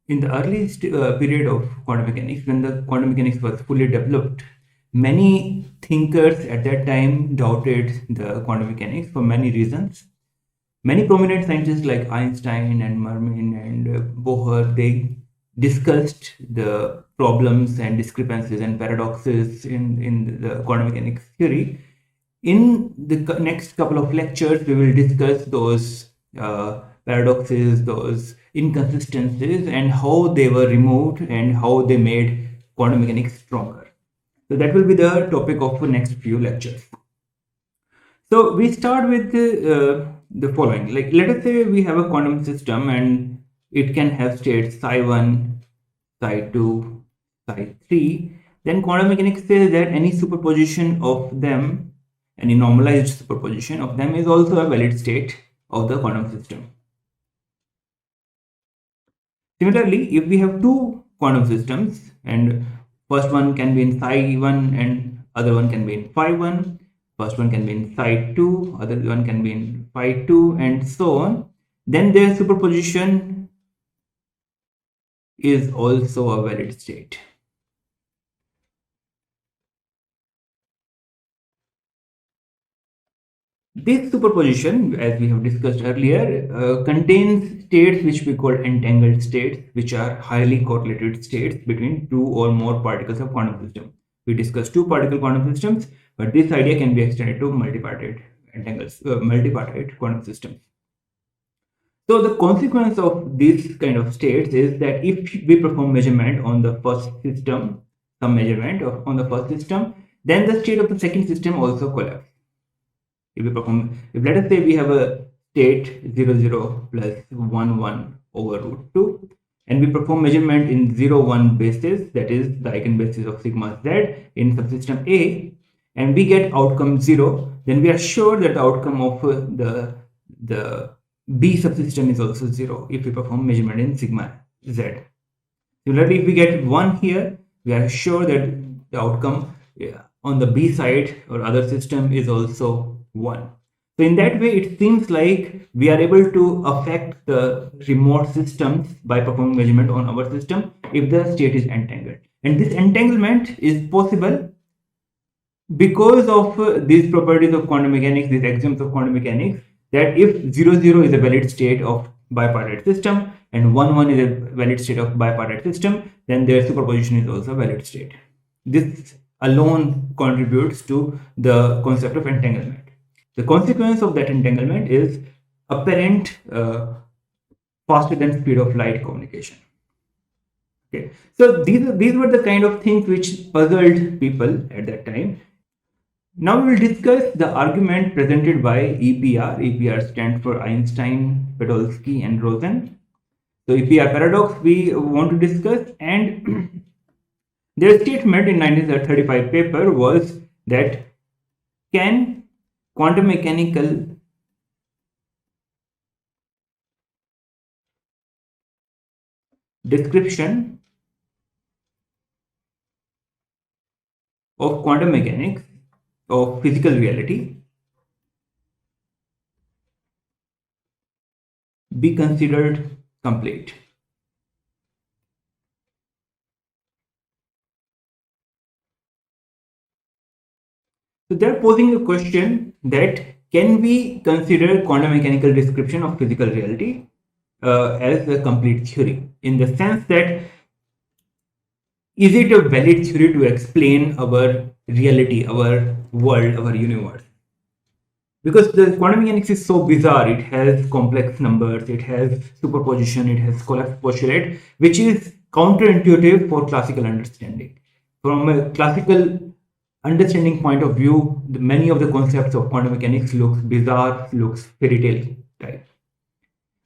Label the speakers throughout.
Speaker 1: in the early period of quantum mechanics, when the quantum mechanics was fully developed, many thinkers at that time doubted the quantum mechanics for many reasons. Many prominent scientists like Einstein and Mermin and Bohr, they discussed the problems and discrepancies and paradoxes in the quantum mechanics theory. In the next couple of lectures, we will discuss those paradoxes, those inconsistencies, and how they were removed and how they made quantum mechanics stronger. So that will be the topic of the next few lectures. So we start with the following. Like, let us say we have a quantum system and it can have states psi1, psi2, psi3. Then quantum mechanics says that any superposition of them, any normalized superposition of them, is also a valid state of the quantum system. Similarly, if we have two quantum systems and first one can be in psi1 and other one can be in phi1, first one can be in psi2, other one can be in phi2, and so on, then their superposition is also a valid state. This superposition, as we have discussed earlier, contains states which we call entangled states, which are highly correlated states between two or more particles of quantum system. We discussed two particle quantum systems, but this idea can be extended to multipartite multipartite quantum systems. So the consequence of these kind of states is that if we perform measurement on the first system, some measurement on the first system, then the state of the second system also collapses. If let us say we have a state 0, 0 plus 1, 1 over root 2, and we perform measurement in 0, 1 basis, that is the eigenbasis of sigma z in subsystem A, and we get outcome 0, then we are sure that the outcome of the B subsystem is also 0 if we perform measurement in sigma z. Similarly, if we get 1 here, we are sure that the outcome on the B side or other system is also 1. So in that way, it seems like we are able to affect the remote systems by performing measurement on our system if the state is entangled. And this entanglement is possible because of these properties of quantum mechanics, these axioms of quantum mechanics, that if 0, 0 is a valid state of bipartite system and 1, 1 is a valid state of bipartite system, then their superposition is also a valid state. This alone contributes to the concept of entanglement. The consequence of that entanglement is apparent faster than speed of light communication. Okay, so these were the kind of things which puzzled people at that time. Now we will discuss the argument presented by EPR. EPR stands for Einstein, Podolsky, and Rosen. So EPR paradox we want to discuss, and their statement in 1935 paper was that can quantum mechanical description of quantum mechanics of physical reality be considered complete? So they're posing a question that can we consider quantum mechanical description of physical reality as a complete theory, in the sense that is it a valid theory to explain our reality, our world, our universe? Because the quantum mechanics is so bizarre, it has complex numbers, it has superposition, it has collapse postulate, which is counterintuitive for classical understanding. From a classical understanding point of view, many of the concepts of quantum mechanics looks bizarre, looks fairy tale type.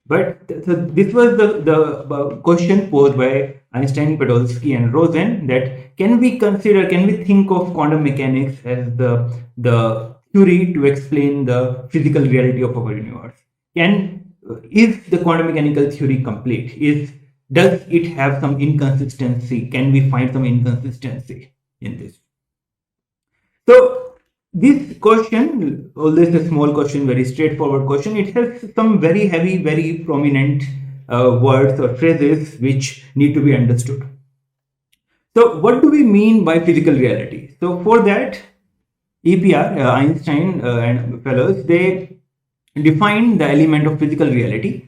Speaker 1: But so this was the question posed by Einstein, Podolsky, and Rosen, that can we think of quantum mechanics as the theory to explain the physical reality of our universe? Is the quantum mechanical theory complete? Does it have some inconsistency? Can we find some inconsistency in this? So this question, although it's a small question, very straightforward question, it has some very heavy, very prominent words or phrases which need to be understood. So what do we mean by physical reality? So for that, EPR, Einstein and fellows, they define the element of physical reality.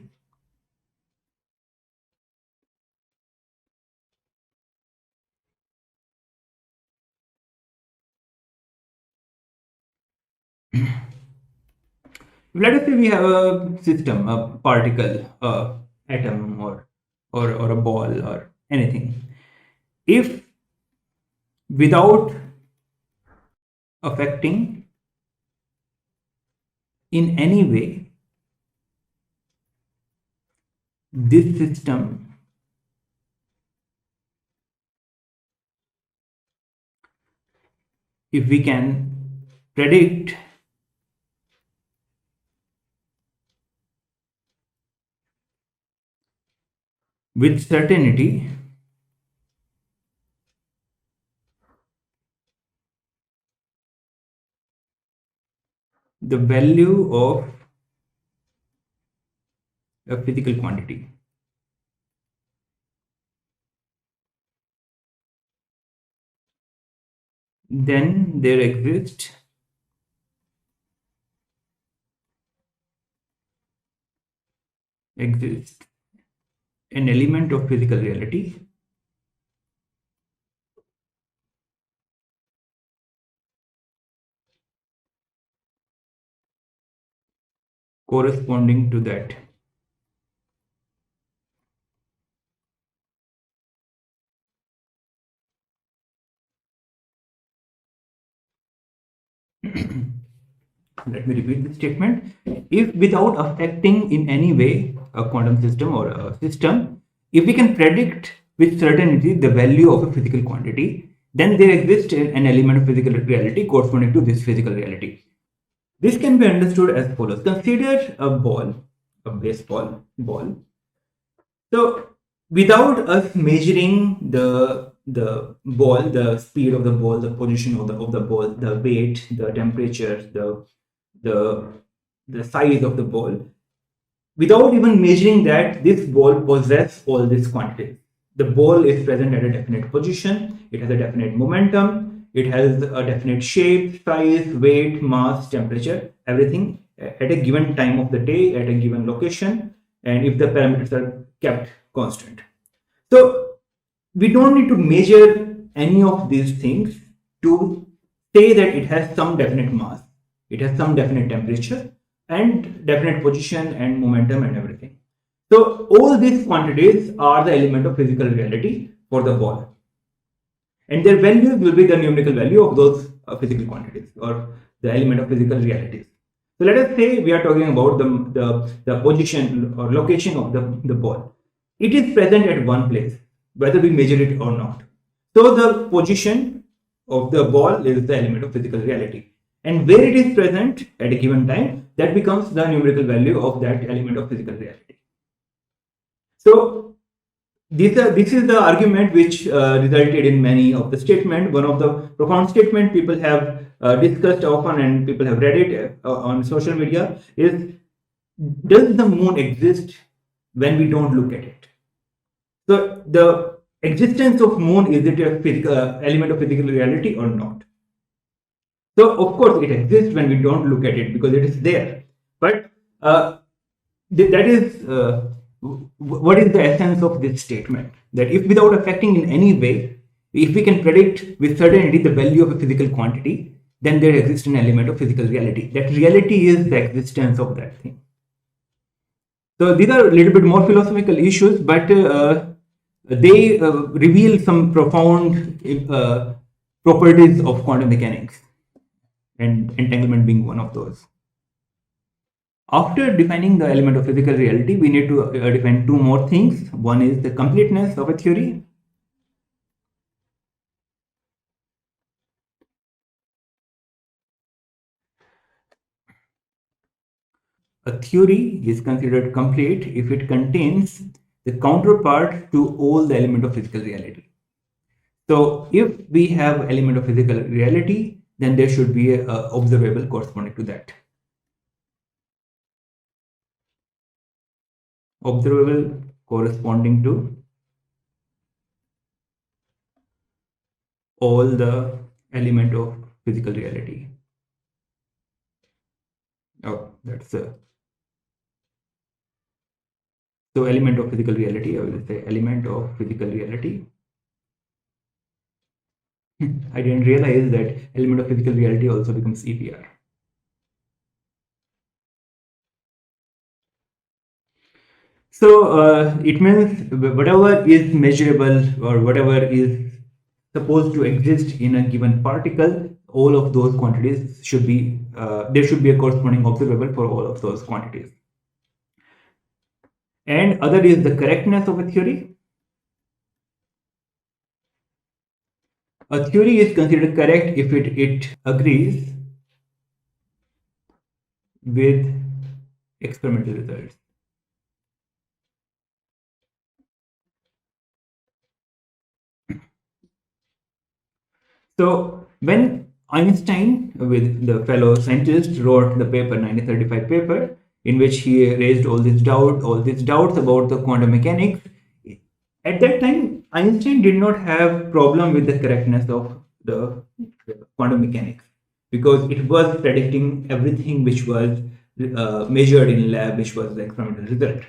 Speaker 1: Let us say we have a system, a particle, a atom, or a ball, or anything. If without affecting in any way this system, if we can predict with certainty the value of a physical quantity, then there exists an element of physical reality corresponding to that. Let me repeat this statement. If without affecting in any way a quantum system or a system, if we can predict with certainty the value of a physical quantity, then there exists an element of physical reality corresponding to this physical reality. This can be understood as follows. Consider a ball, a baseball ball. So without us measuring the ball, the speed of the ball, the position of the ball, the weight, the temperature, the the size of the ball, without even measuring that, this ball possesses all these quantities. The ball is present at a definite position, it has a definite momentum, it has a definite shape, size, weight, mass, temperature, everything at a given time of the day, at a given location, and if the parameters are kept constant. So we don't need to measure any of these things to say that it has some definite mass, it has some definite temperature, and definite position and momentum and everything. So all these quantities are the element of physical reality for the ball, and their values will be the numerical value of those physical quantities or the element of physical realities. So let us say we are talking about the position or location of the ball. It is present at one place, whether we measure it or not. So the position of the ball is the element of physical reality. And where it is present at a given time, that becomes the numerical value of that element of physical reality. So this is the argument which resulted in many of the statements. One of the profound statements people have discussed often and people have read it on social media is, does the moon exist when we don't look at it? So the existence of moon, is it a physical element of physical reality or not? So of course it exists when we don't look at it because it is there. But that is what is the essence of this statement, that if without affecting in any way, if we can predict with certainty the value of a physical quantity, then there exists an element of physical reality. That reality is the existence of that thing. So these are a little bit more philosophical issues, but they reveal some profound properties of quantum mechanics, and entanglement being one of those. After defining the element of physical reality, we need to define two more things. One is the completeness of a theory. A theory is considered complete if it contains the counterpart to all the element of physical reality. So if we have element of physical reality, then there should be a observable corresponding to that. Observable corresponding to all the element of physical reality. Oh, that's so element of physical reality. I will say element of physical reality. I didn't realize that element of physical reality also becomes EPR. So it means whatever is measurable or whatever is supposed to exist in a given particle, all of those quantities should be, there should be a corresponding observable for all of those quantities. And other is the correctness of a theory. A theory is considered correct if it agrees with experimental results. So when Einstein, with the fellow scientist, wrote the paper 1935 paper, in which he raised all these doubts about the quantum mechanics, at that time Einstein did not have problem with the correctness of the quantum mechanics, because it was predicting everything which was measured in lab, which was the experimental result.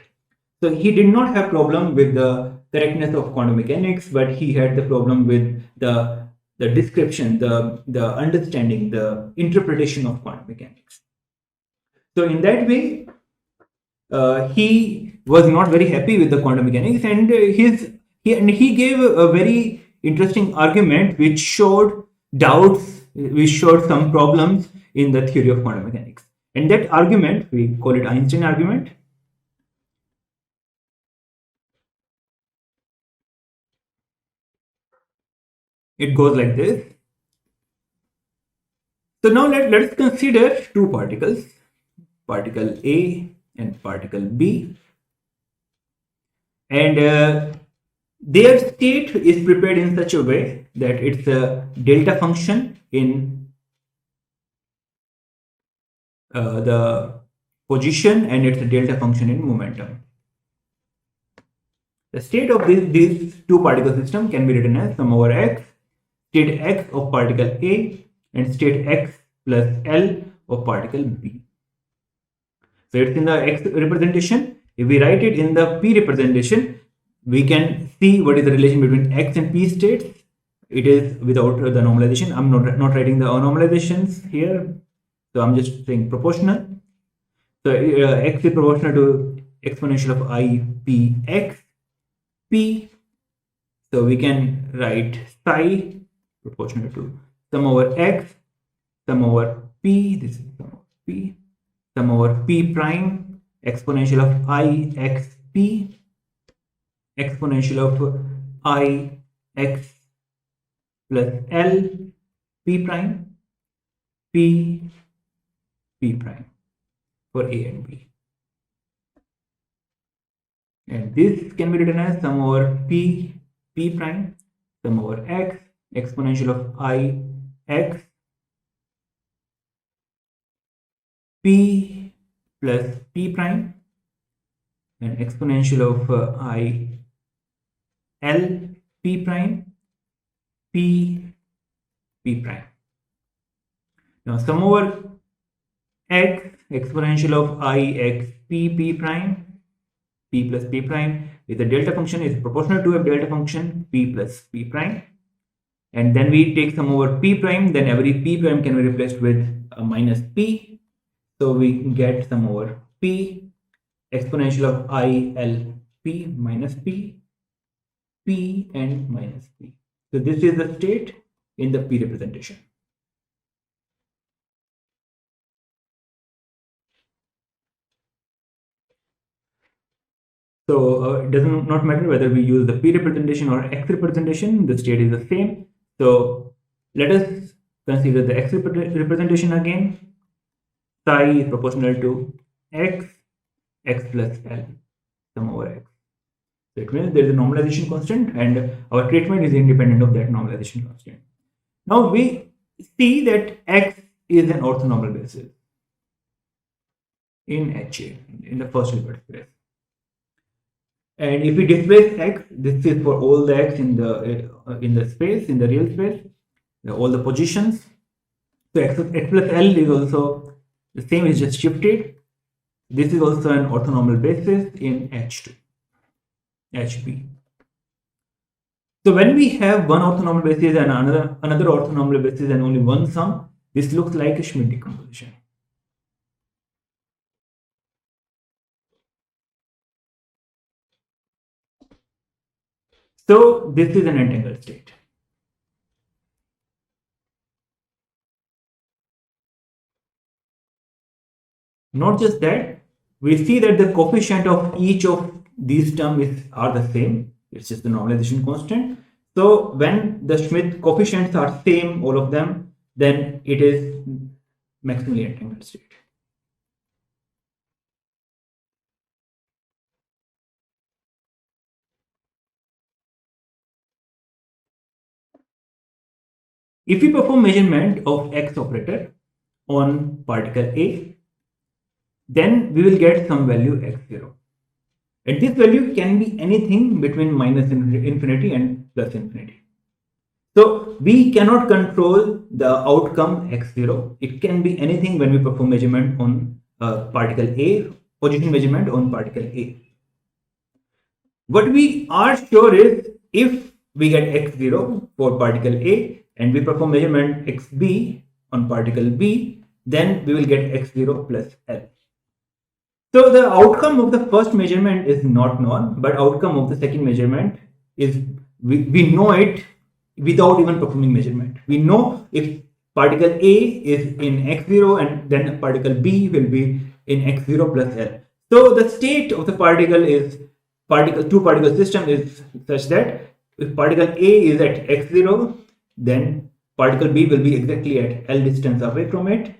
Speaker 1: So he did not have problem with the correctness of quantum mechanics, but he had the problem with the description, the understanding, the interpretation of quantum mechanics. So in that way, he was not very happy with the quantum mechanics, and he gave a very interesting argument which showed doubts, which showed some problems in the theory of quantum mechanics. And that argument, we call it Einstein argument. It goes like this. So now let's consider two particles, particle A and particle B, and their state is prepared in such a way that it's a delta function in the position, and it's a delta function in momentum. The state of these two particle system can be written as sum over x, state x of particle A and state x plus L of particle B. So it's in the x representation. If we write it in the p representation, we can see what is the relation between x and p states. It is without the normalization. I'm not writing the normalizations here, so I'm just saying proportional. So x is proportional to exponential of I p x p. So we can write psi proportional to sum over x, sum over p. This is sum over p, sum over p prime, exponential of I x p, exponential of I x plus L p prime, p p prime for A and B. And this can be written as sum over p p prime, sum over x, exponential of I x p plus p prime, and exponential of I L p prime p p prime. Now sum over x, exponential of I x p p prime, p plus p prime, with the delta function is proportional to a delta function p plus p prime. And then we take sum over p prime, then every p prime can be replaced with a minus p. So we get sum over p, exponential of I L p minus p, p and minus p. So this is the state in the p representation. So it does not matter whether we use the p representation or x representation, the state is the same. So let us consider the x representation again. Psi is proportional to x, x plus L, sum over x. So it means there is a normalization constant, and our treatment is independent of that normalization constant. Now we see that x is an orthonormal basis in HA, in the first Hilbert space. And if we displace x, this is for all the x in the space, in the real space, all the positions. So x plus L is also the same, is just shifted. This is also an orthonormal basis in H2, HB. So when we have one orthonormal basis and another orthonormal basis and only one sum, this looks like a Schmidt decomposition. So this is an entangled state. Not just that, we see that the coefficient of each of these terms are the same. It's just the normalization constant. So when the Schmidt coefficients are same, all of them, then it is maximally entangled state. If we perform measurement of X operator on particle A, then we will get some value x0. And this value can be anything between minus infinity and plus infinity. So we cannot control the outcome x0. It can be anything when we perform measurement on particle A, position measurement on particle A. What we are sure is if we get x0 for particle A and we perform measurement xb on particle B, then we will get x0 plus L. So the outcome of the first measurement is not known, but outcome of the second measurement is we know it without even performing measurement. We know if particle A is in x0 and then particle B will be in x0 plus L. So the state of the two particle system is such that if particle A is at x0, then particle B will be exactly at L distance away from it,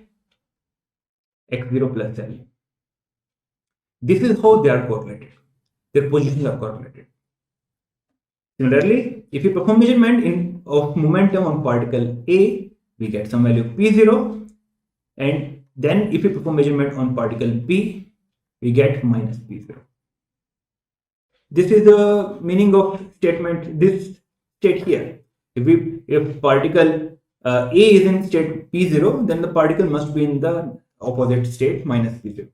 Speaker 1: x0 plus L. This is how they are correlated. Their positions are correlated. Similarly, if we perform measurement of momentum on particle A, we get some value P0. And then if we perform measurement on particle B, we get minus P0. This is the meaning of statement, this state here. If particle A is in state P0, then the particle must be in the opposite state, minus P0.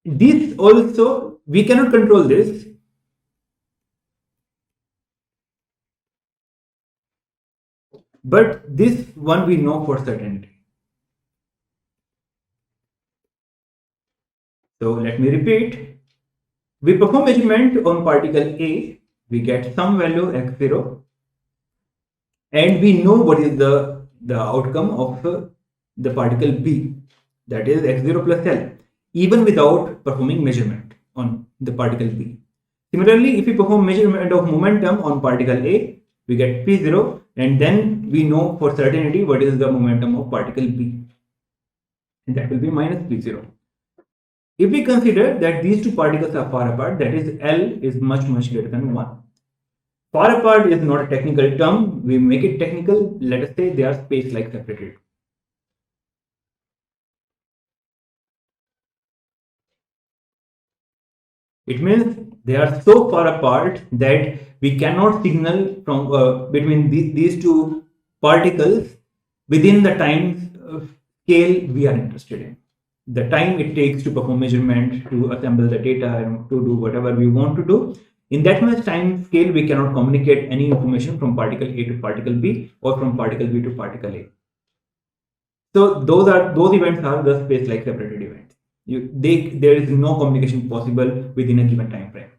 Speaker 1: This also, we cannot control this. But this one we know for certainty. So let me repeat. We perform measurement on particle A, we get some value x0, and we know what is the outcome of the particle B, that is x0 plus L, even without performing measurement on the particle B. Similarly, if we perform measurement of momentum on particle A, we get P0, and then we know for certainty what is the momentum of particle B, and that will be minus P0. If we consider that these two particles are far apart, that is L is much greater than 1. Far apart is not a technical term, we make it technical, let us say they are space-like separated. It means they are so far apart that we cannot signal from between these two particles within the time scale we are interested in. The time it takes to perform measurement, to assemble the data, and to do whatever we want to do. In that much time scale, we cannot communicate any information from particle A to particle B or from particle B to particle A. So those events are the space-like separated events. There is no communication possible within a given time frame.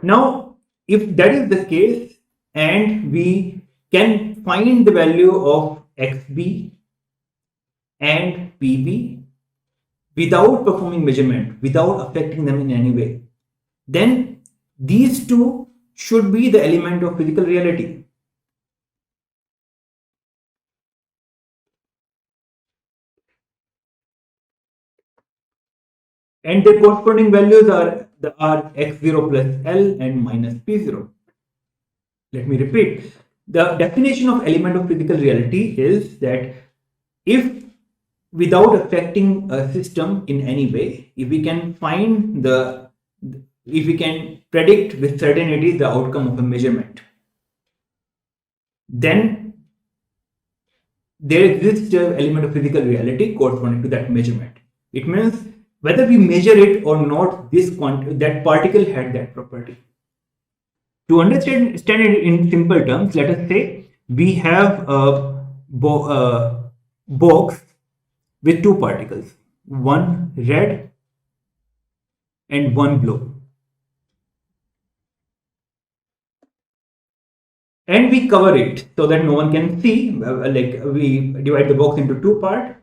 Speaker 1: Now, if that is the case, and we can find the value of xb and pb without performing measurement, without affecting them in any way, then these two should be the element of physical reality. And the corresponding values are x0 plus L and minus P0. Let me repeat. The definition of element of physical reality is that if without affecting a system in any way, if we can predict with certainty the outcome of a measurement, then there exists an element of physical reality corresponding to that measurement. It means whether we measure it or not, that particle had that property. To understand it in simple terms, let us say we have a box with two particles, one red and one blue. And we cover it so that no one can see. Like we divide the box into two parts,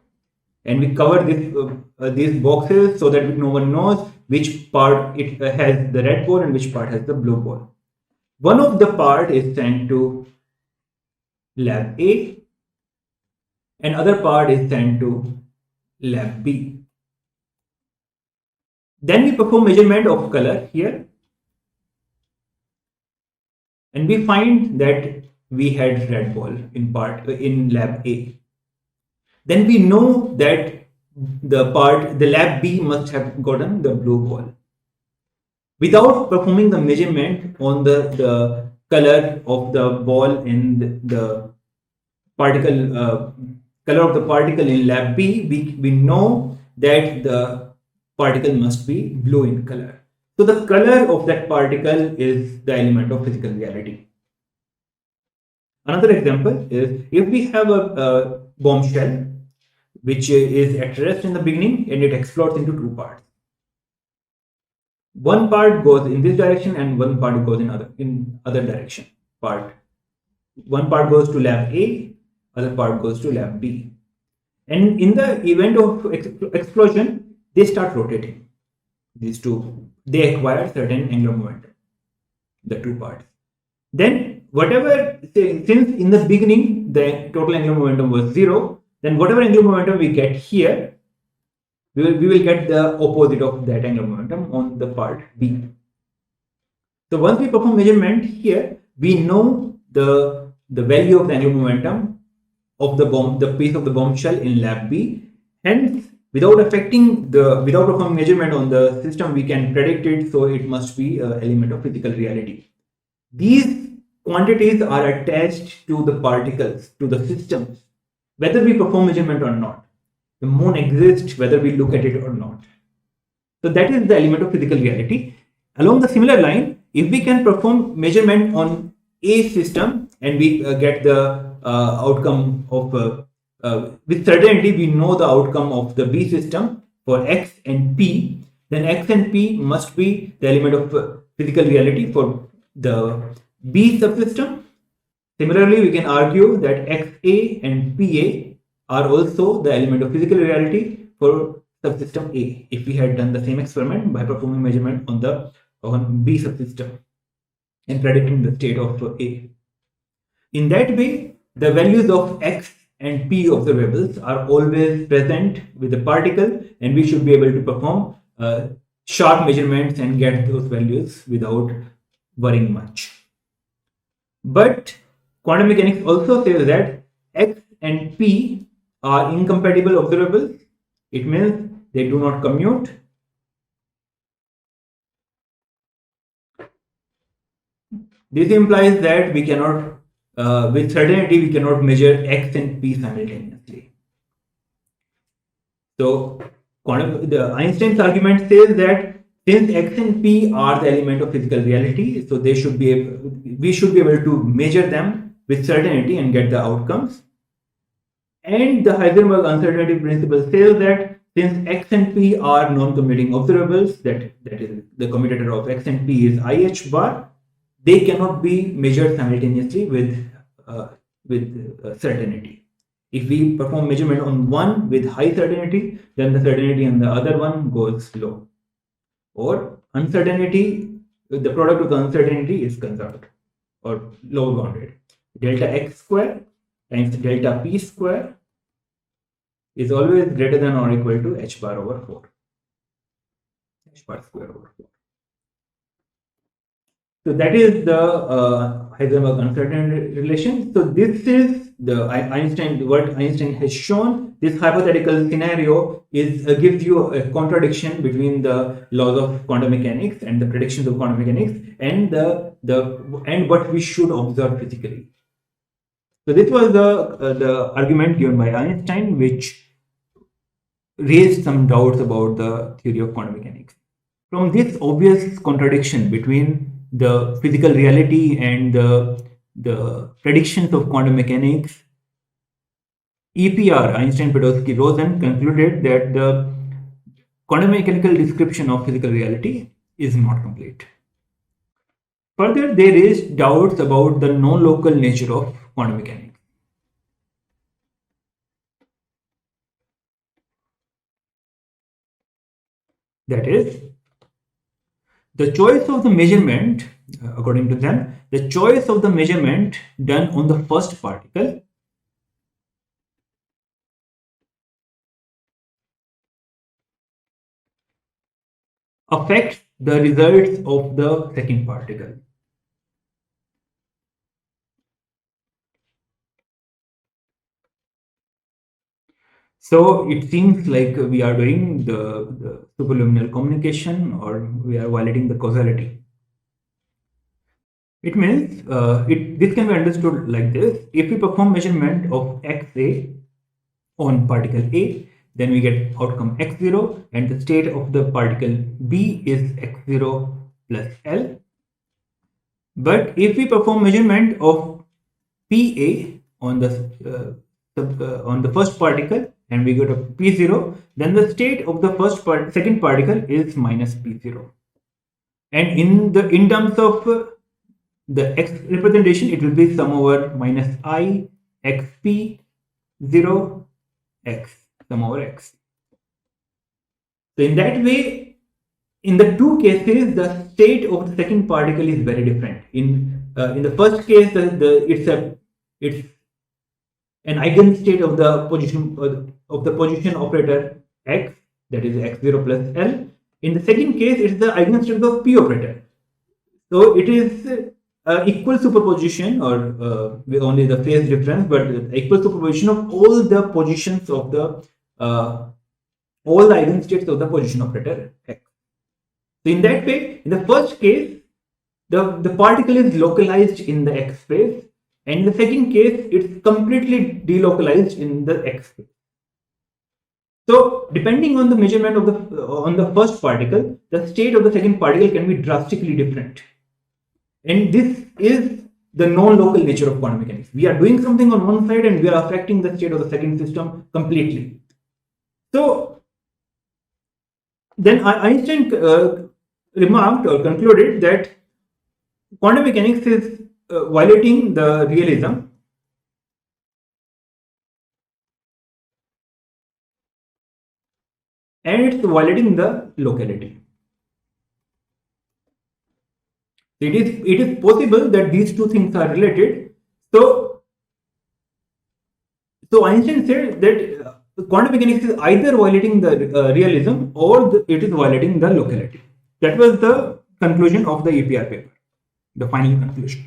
Speaker 1: and we cover these boxes so that no one knows which part it has the red ball and which part has the blue ball. One of the part is sent to lab A, and other part is sent to lab B. Then we perform measurement of color here, and we find that we had red ball in lab A. Then we know that the lab B must have gotten the blue ball. Without performing the measurement on the color of the ball in the particle, color of the particle in lab B, we know that the particle must be blue in color. So the color of that particle is the element of physical reality. Another example is if we have a Bohm shell which is at rest in the beginning and it explodes into two parts. One part goes in this direction and one part goes in other direction. One part goes to lab A, other part goes to lab B. And in the event of explosion, they start rotating. These two, they acquire certain angular momentum, the two parts. Then whatever, since in the beginning the total angular momentum was 0, then whatever angular momentum we get here, we will get the opposite of that angular momentum on the part B. So once we perform measurement here, we know the value of the angular momentum of the piece of the Bohm shell in lab B. Hence, without performing measurement on the system, we can predict it. So it must be an element of physical reality. These quantities are attached to the particles, to the systems, whether we perform measurement or not. The moon exists whether we look at it or not. So that is the element of physical reality. Along the similar line, if we can perform measurement on A system and we get the outcome of with certainty, we know the outcome of the B system for X and P, then X and P must be the element of physical reality for the B subsystem. Similarly, we can argue that XA and PA are also the element of physical reality for subsystem A if we had done the same experiment by performing measurement on B subsystem and predicting the state of A. In that way, the values of X and P observables are always present with the particle, and we should be able to perform sharp measurements and get those values without worrying much. But quantum mechanics also says that X and P are incompatible observables. It means they do not commute. This implies that we cannot, with certainty, we cannot measure X and P simultaneously. So, Einstein's argument says that since X and P are the element of physical reality, so we should be able to measure them with certainty and get the outcomes. And the Heisenberg uncertainty principle says that since X and P are non-commuting observables, that is the commutator of X and P is IH bar, they cannot be measured simultaneously with certainty. If we perform measurement on one with high certainty, then the certainty on the other one goes low. Or uncertainty, the product of the uncertainty is conserved or lower bounded. Delta X square times delta P square is always greater than or equal to h bar over 4. H bar square over 4. So that is the Heisenberg uncertainty relation. So this is the Einstein, what Einstein has shown. This hypothetical scenario is gives you a contradiction between the laws of quantum mechanics and the predictions of quantum mechanics and and what we should observe physically. So this was the argument given by Einstein, which raised some doubts about the theory of quantum mechanics. From this obvious contradiction between the physical reality and the predictions of quantum mechanics, EPR, Einstein-Podolsky-Rosen, concluded that the quantum mechanical description of physical reality is not complete. Further, they raised doubts about the non-local nature of quantum mechanics. That is, the choice of the measurement, according to them, the choice of the measurement done on the first particle affects the results of the second particle. So it seems like we are doing the superluminal communication, or we are violating the causality. It means this can be understood like this. If we perform measurement of Xa on particle A, then we get outcome x0, and the state of the particle B is x0 plus L. But if we perform measurement of Pa on the first particle and we go to P0, then the state of the second particle is minus P0. And in terms of the x representation, it will be sum over minus I xp 0 x, sum over x. So in that way, in the two cases, the state of the second particle is very different. In the first case, it's an eigenstate of the position operator x, that is x0 plus L. In the second case, it's the eigenstate of P operator. So it is equal superposition, or with only the phase difference, but equal superposition of all the positions of the all the eigenstates of the position operator x. So in that way, in the first case, the particle is localized in the x space, and in the second case, it's completely delocalized in the x space. So depending on the measurement of the first particle, the state of the second particle can be drastically different. And this is the non-local nature of quantum mechanics. We are doing something on one side and we are affecting the state of the second system completely. So then Einstein remarked or concluded that quantum mechanics is violating the realism, and it's violating the locality. It is possible that these two things are related. So Einstein said that quantum mechanics is either violating the realism or it is violating the locality. That was the conclusion of the EPR paper, the final conclusion.